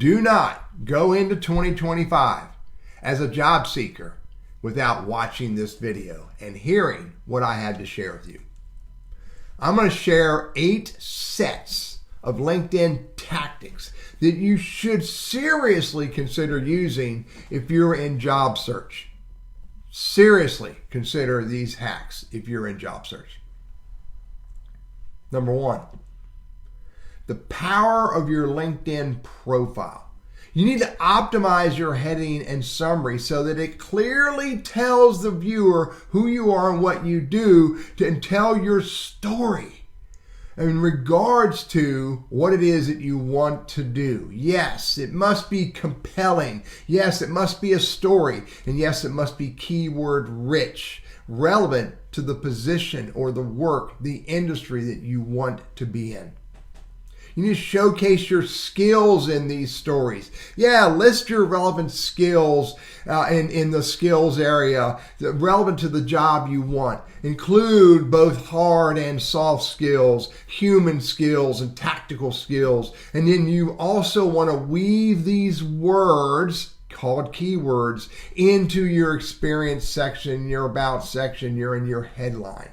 Do not go into 2025 as a job seeker without watching this video and hearing what I had to share with you. I'm going to share 8 sets of LinkedIn tactics that you should seriously consider using if you're in job search. Seriously consider these hacks if you're in job search. Number 1, the power of your LinkedIn profile. You need to optimize your heading and summary so that it clearly tells the viewer who you are and what you do to tell your story in regards to what it is that you want to do. Yes, it must be compelling. Yes, it must be a story. And yes, it must be keyword rich, relevant to the position or the work, the industry that you want to be in. You need to showcase your skills in these stories. Yeah, list your relevant skills in the skills area, relevant to the job you want. Include both hard and soft skills, human skills and tactical skills. And then you also want to weave these words, called keywords, into your experience section, your about section, in your headline.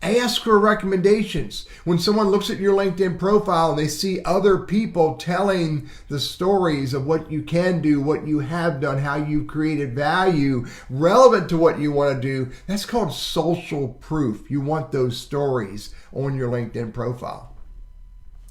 Ask for recommendations. When someone looks at your LinkedIn profile and they see other people telling the stories of what you can do, what you have done, how you've created value relevant to what you want to do, that's called social proof. You want those stories on your LinkedIn profile.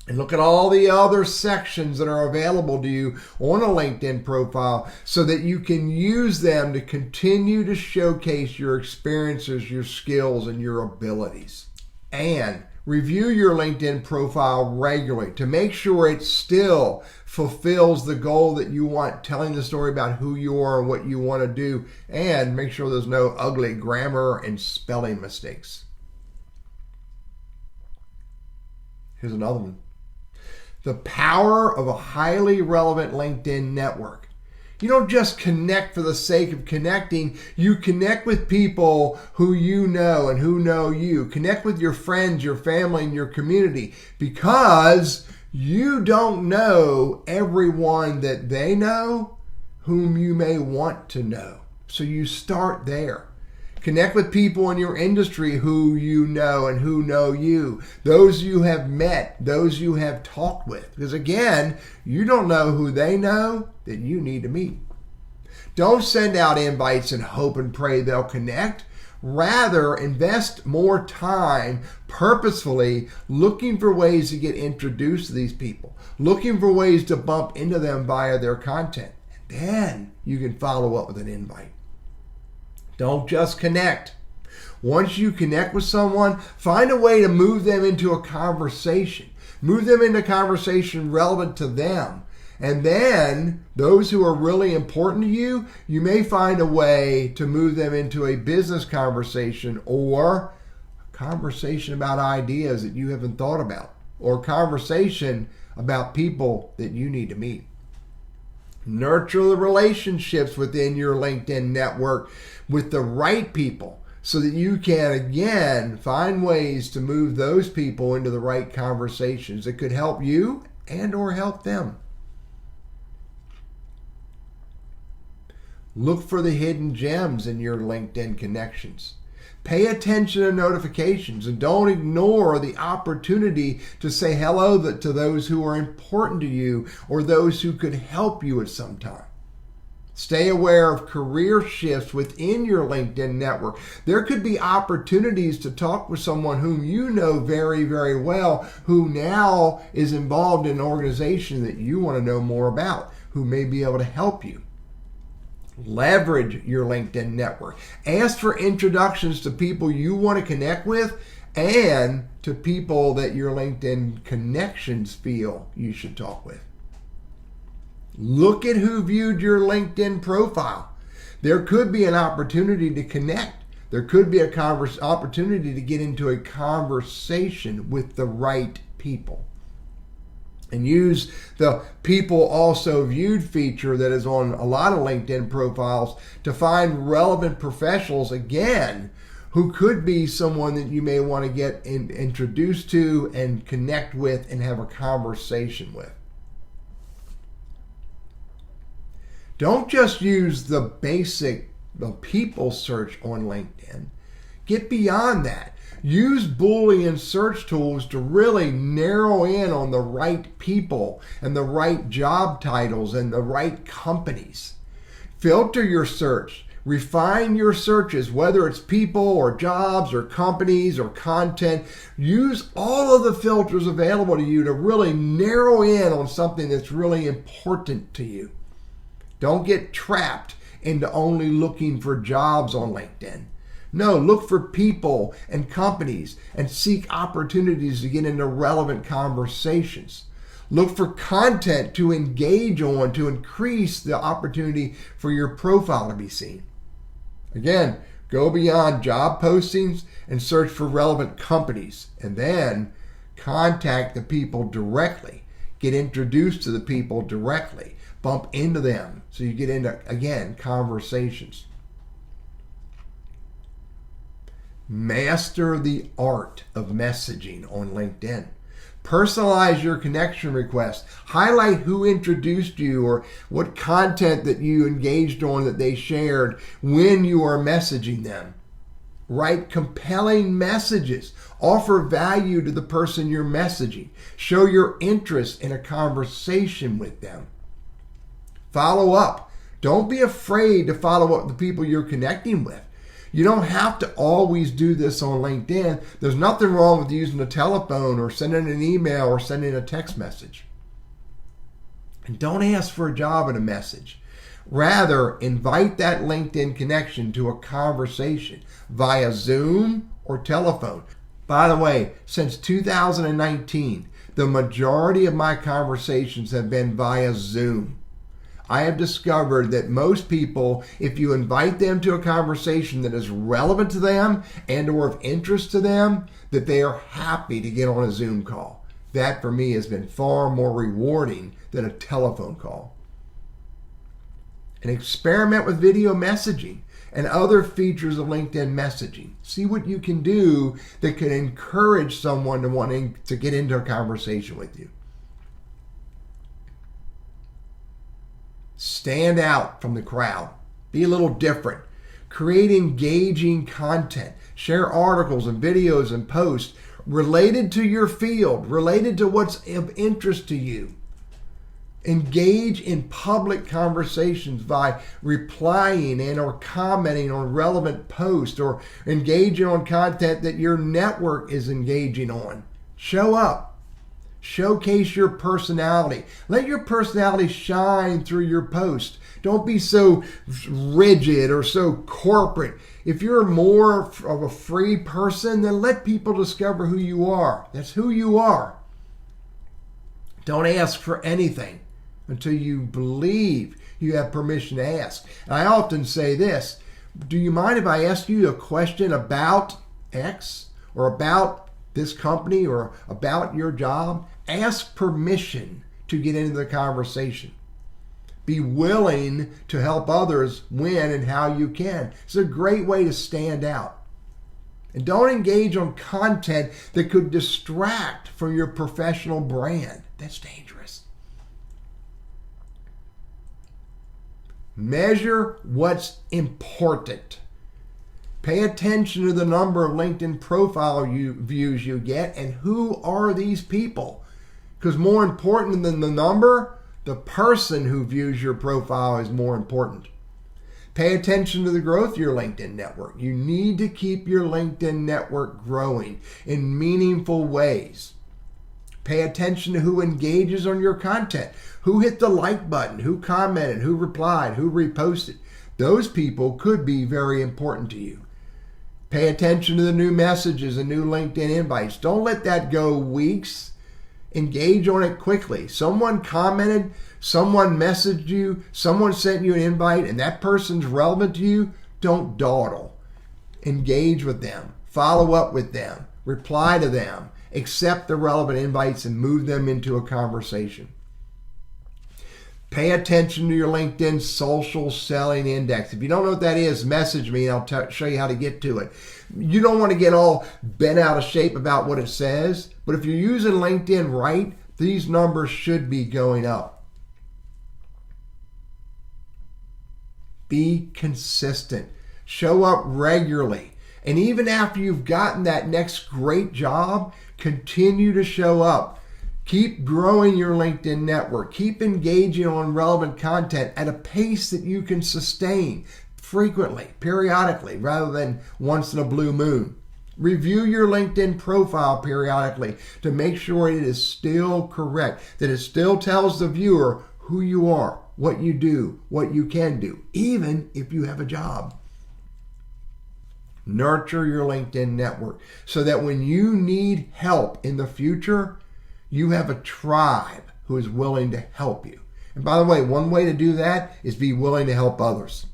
And look at all the other sections that are available to you on a LinkedIn profile so that you can use them to continue to showcase your experiences, your skills, and your abilities. And review your LinkedIn profile regularly to make sure it still fulfills the goal that you want, telling the story about who you are and what you want to do, and make sure there's no ugly grammar and spelling mistakes. Here's another one. The power of a highly relevant LinkedIn network. You don't just connect for the sake of connecting. You connect with people who you know and who know you. Connect with your friends, your family, and your community, because you don't know everyone that they know whom you may want to know. So you start there. Connect with people in your industry who you know and who know you. Those you have met, those you have talked with. Because again, you don't know who they know that you need to meet. Don't send out invites and hope and pray they'll connect. Rather, invest more time purposefully looking for ways to get introduced to these people, looking for ways to bump into them via their content. And then you can follow up with an invite. Don't just connect. Once you connect with someone, find a way to move them into a conversation. Move them into a conversation relevant to them. And then those who are really important to you, you may find a way to move them into a business conversation or a conversation about ideas that you haven't thought about, or a conversation about people that you need to meet. Nurture the relationships within your LinkedIn network with the right people so that you can, again, find ways to move those people into the right conversations that could help you and or help them. Look for the hidden gems in your LinkedIn connections. Pay attention to notifications and don't ignore the opportunity to say hello to those who are important to you or those who could help you at some time. Stay aware of career shifts within your LinkedIn network. There could be opportunities to talk with someone whom you know very, very well, who now is involved in an organization that you want to know more about, who may be able to help you. Leverage your LinkedIn network. Ask for introductions to people you want to connect with and to people that your LinkedIn connections feel you should talk with. Look at who viewed your LinkedIn profile. There could be an opportunity to connect. There could be an opportunity to get into a conversation with the right people. And use the people also viewed feature that is on a lot of LinkedIn profiles to find relevant professionals, again, who could be someone that you may want to get introduced to and connect with and have a conversation with. Don't just use the basic people search on LinkedIn. Get beyond that. Use Boolean search tools to really narrow in on the right people and the right job titles and the right companies. Filter your search. Refine your searches, whether it's people or jobs or companies or content. Use all of the filters available to you to really narrow in on something that's really important to you. Don't get trapped into only looking for jobs on LinkedIn. No, look for people and companies and seek opportunities to get into relevant conversations. Look for content to engage on to increase the opportunity for your profile to be seen. Again, go beyond job postings and search for relevant companies, and then contact the people directly. Get introduced to the people directly. Bump into them so you get into, again, conversations. Master the art of messaging on LinkedIn. Personalize your connection request. Highlight who introduced you or what content that you engaged on that they shared when you are messaging them. Write compelling messages. Offer value to the person you're messaging. Show your interest in a conversation with them. Follow up. Don't be afraid to follow up with the people you're connecting with. You don't have to always do this on LinkedIn. There's nothing wrong with using a telephone or sending an email or sending a text message. And don't ask for a job in a message. Rather, invite that LinkedIn connection to a conversation via Zoom or telephone. By the way, since 2019, the majority of my conversations have been via Zoom. I have discovered that most people, if you invite them to a conversation that is relevant to them and or of interest to them, that they are happy to get on a Zoom call. That for me has been far more rewarding than a telephone call. And experiment with video messaging and other features of LinkedIn messaging. See what you can do that can encourage someone to wanting to get into a conversation with you. Stand out from the crowd. Be a little different. Create engaging content. Share articles and videos and posts related to your field, related to what's of interest to you. Engage in public conversations by replying and or commenting on relevant posts or engaging on content that your network is engaging on. Show up. Showcase your personality. Let your personality shine through your post. Don't be so rigid or so corporate. If you're more of a free person, then let people discover who you are. That's who you are. Don't ask for anything until you believe you have permission to ask. And I often say this, do you mind if I ask you a question about X or about this company or about your job? Ask permission to get into the conversation. Be willing to help others when and how you can. It's a great way to stand out. And don't engage on content that could distract from your professional brand. That's dangerous. Measure what's important. Pay attention to the number of LinkedIn profile views you get and who are these people. Because more important than the number, the person who views your profile is more important. Pay attention to the growth of your LinkedIn network. You need to keep your LinkedIn network growing in meaningful ways. Pay attention to who engages on your content, who hit the like button, who commented, who replied, who reposted. Those people could be very important to you. Pay attention to the new messages and new LinkedIn invites. Don't let that go weeks. Engage on it quickly. Someone commented, someone messaged you, someone sent you an invite, and that person's relevant to you. Don't dawdle. Engage with them. Follow up with them. Reply to them. Accept the relevant invites and move them into a conversation. Pay attention to your LinkedIn social selling index. If you don't know what that is, message me and I'll show you how to get to it. You don't want to get all bent out of shape about what it says, but if you're using LinkedIn right, these numbers should be going up. be consistent. Show up regularly. And even after you've gotten that next great job, continue to show up. Keep growing your LinkedIn network. Keep engaging on relevant content at a pace that you can sustain frequently, periodically, rather than once in a blue moon. Review your LinkedIn profile periodically to make sure it is still correct, that it still tells the viewer who you are, what you do, what you can do, even if you have a job. Nurture your LinkedIn network so that when you need help in the future, you have a tribe who is willing to help you. And by the way, one way to do that is be willing to help others.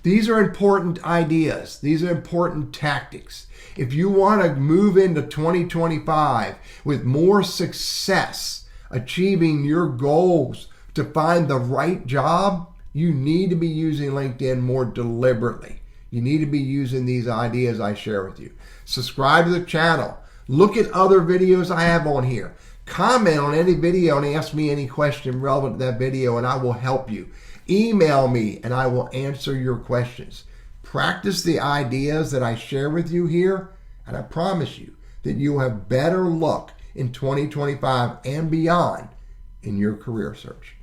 These are important ideas. These are important tactics. If you want to move into 2025 with more success achieving your goals to find the right job, you need to be using LinkedIn more deliberately. You need to be using these ideas I share with you. Subscribe to the channel. Look at other videos I have on here. Comment on any video and ask me any question relevant to that video, and I will help you. Email me and I will answer your questions. Practice the ideas that I share with you here, and I promise you that you will have better luck in 2025 and beyond in your career search.